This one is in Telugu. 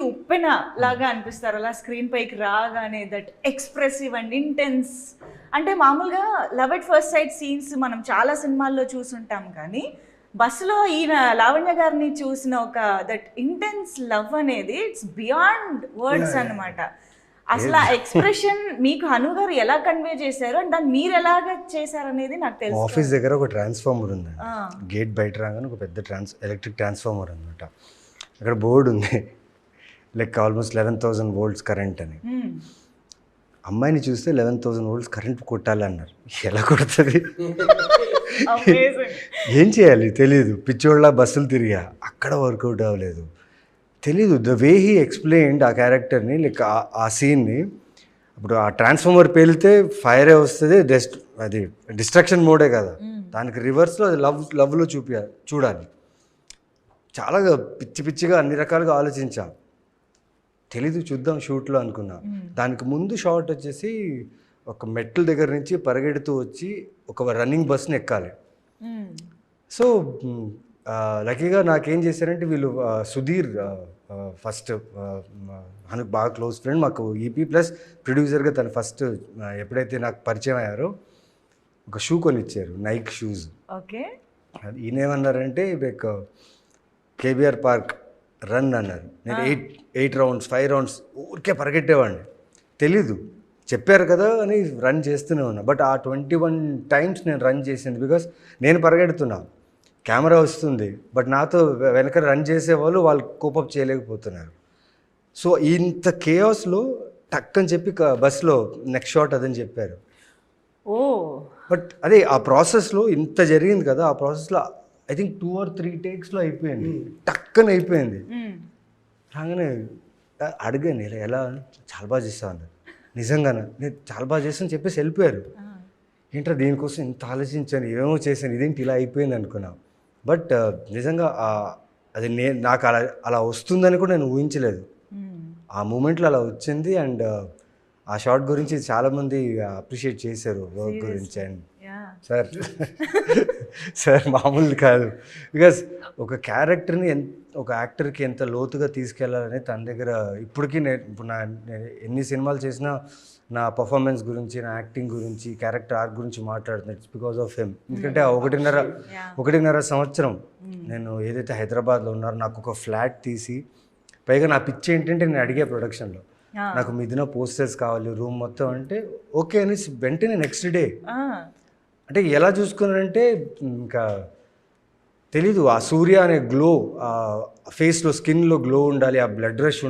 ఉప్పెన లాగా అనిపిస్తారు అలా స్క్రీన్ పైకి రాగానే. That expressive and intense. అంటే మామూలుగా love at first sight scenes మనం చాలా సినిమాల్లో చూసుంటాం కానీ బస్సులో ఈయన లావణ్య గారిని చూసిన ఒక దట్ ఇంటెన్స్ లవ్ అనేది ఇట్స్ బియాండ్ వర్డ్స్ అన్నమాట. అసలు ఆ ఎక్స్ప్రెషన్ మీకు హను గారు ఎలా కన్వే చేశారు అండ్ దాన్ని మీరు ఎలాగ చేశారనేది నాకు తెలుసు. ఆఫీస్ దగ్గర ఒక ట్రాన్స్ఫార్మర్ ఉంది, గేట్ బయట రాగానే ఒక పెద్ద ఎలక్ట్రిక్ ట్రాన్స్ఫార్మర్ అనమాట. అక్కడ బోర్డు ఉంది, లైక్ ఆల్మోస్ట్ 11,000 volts కరెంట్ అని. అమ్మాయిని చూస్తే 11,000 volts కరెంట్ కొట్టాలి అన్నారు. ఎలా కొడుతుంది, ఏం చేయాలి తెలియదు. పిచ్చోళ్ళ బస్సులు తిరిగా, అక్కడ వర్కౌట్ అవ్వలేదు, తెలీదు. ద వే హీ ఎక్స్ప్లెయిన్డ్ ఆ క్యారెక్టర్ని, లైక్ ఆ సీన్ని. ఇప్పుడు ఆ ట్రాన్స్ఫార్మర్ పేలితే ఫైరే వస్తుంది, అది డిస్ట్రక్షన్ మోడే కదా, దానికి రివర్స్లో అది లవ్లో చూడాలి. చాలా పిచ్చి పిచ్చిగా అన్ని రకాలుగా ఆలోచించా. తెలీదు, చూద్దాం షూట్లో అనుకున్నా. దానికి ముందు షాట్ వచ్చేసి ఒక మెట్ల దగ్గర నుంచి పరిగెడుతూ వచ్చి ఒక రన్నింగ్ బస్ని ఎక్కాలి. సో లక్కీగా నాకేం చేశారంటే వీళ్ళు సుధీర్, ఫస్ట్ మనకు బాగా క్లోజ్ ఫ్రెండ్, మాకు ఈపీ ప్లస్ ప్రొడ్యూసర్గా తను ఫస్ట్ ఎప్పుడైతే నాకు పరిచయం అయ్యారో ఒక షూ కొనిచ్చారు, నైక్ షూస్. ఓకే. ఈయనేమన్నారంటే లైక్ కేబీఆర్ పార్క్ రన్ అన్నారు. నేను 8 rounds 5 rounds ఊరికే పరిగెట్టేవాడిని, తెలీదు, చెప్పారు కదా అని రన్ చేస్తూనే ఉన్నా. బట్ ఆ 21 times నేను రన్ చేసింది బికాస్ నేను పరిగెడుతున్నా, కెమెరా వస్తుంది, బట్ నాతో వెనక రన్ చేసేవాళ్ళు వాళ్ళు కోపప్ చేయలేకపోతున్నారు. సో ఇంత కేయాస్లో టక్ అని చెప్పి బస్లో నెక్స్ట్ షాట్ అదని చెప్పారు. ఓ బట్ అదే ఆ ప్రాసెస్లో ఇంత జరిగింది కదా, ఆ ప్రాసెస్లో ఐ థింక్ 2 or 3 takesలో అయిపోయింది, టక్కని అయిపోయింది. రాగానే అడిగాను ఇలా ఎలా, చాలా బాగా చేస్తాను అన్నారు. నిజంగానే నేను చాలా బాగా చేస్తాను చెప్పేసి వెళ్ళిపోయారు. ఏంటో దీనికోసం ఇంత ఆలోచించాను, ఏమో చేశాను, ఇదేంటి ఇలా అయిపోయింది అనుకున్నా. బట్ నిజంగా అది నాకు అలా వస్తుందని కూడా నేను ఊహించలేదు. ఆ మూమెంట్లో అలా వచ్చింది. అండ్ ఆ షాట్ గురించి చాలామంది అప్రిషియేట్ చేశారు, వర్క్ గురించి. అండ్ సార్ మామూలు కాదు, బికాస్ ఒక క్యారెక్టర్ని ఒక యాక్టర్కి ఎంత లోతుగా తీసుకెళ్లాలని తన దగ్గర ఇప్పటికీ ఇప్పుడు నేను ఎన్ని సినిమాలు చేసినా నా పర్ఫార్మెన్స్ గురించి, నా యాక్టింగ్ గురించి, క్యారెక్టర్ ఆర్క్ గురించి మాట్లాడుతున్నాను. It's because of him. ఎందుకంటే 1.5 సంవత్సరం నేను ఏదైతే హైదరాబాద్లో ఉన్నారో నాకు ఒక ఫ్లాట్ తీసి, పైగా నా పిచ్చి ఏంటంటే నేను అడిగే ప్రొడక్షన్లో నాకు మిదిన పోస్టర్స్ కావాలి రూమ్ మొత్తం అంటే ఓకే అని వెంటనే నెక్స్ట్ డే. అంటే ఎలా చూసుకున్నారంటే ఇంకా తెలీదు, ఆ సూర్య అనే గ్లో, ఆ ఫేస్లో స్కిన్లో గ్లో ఉండాలి, ఆ బ్లడ్ రష్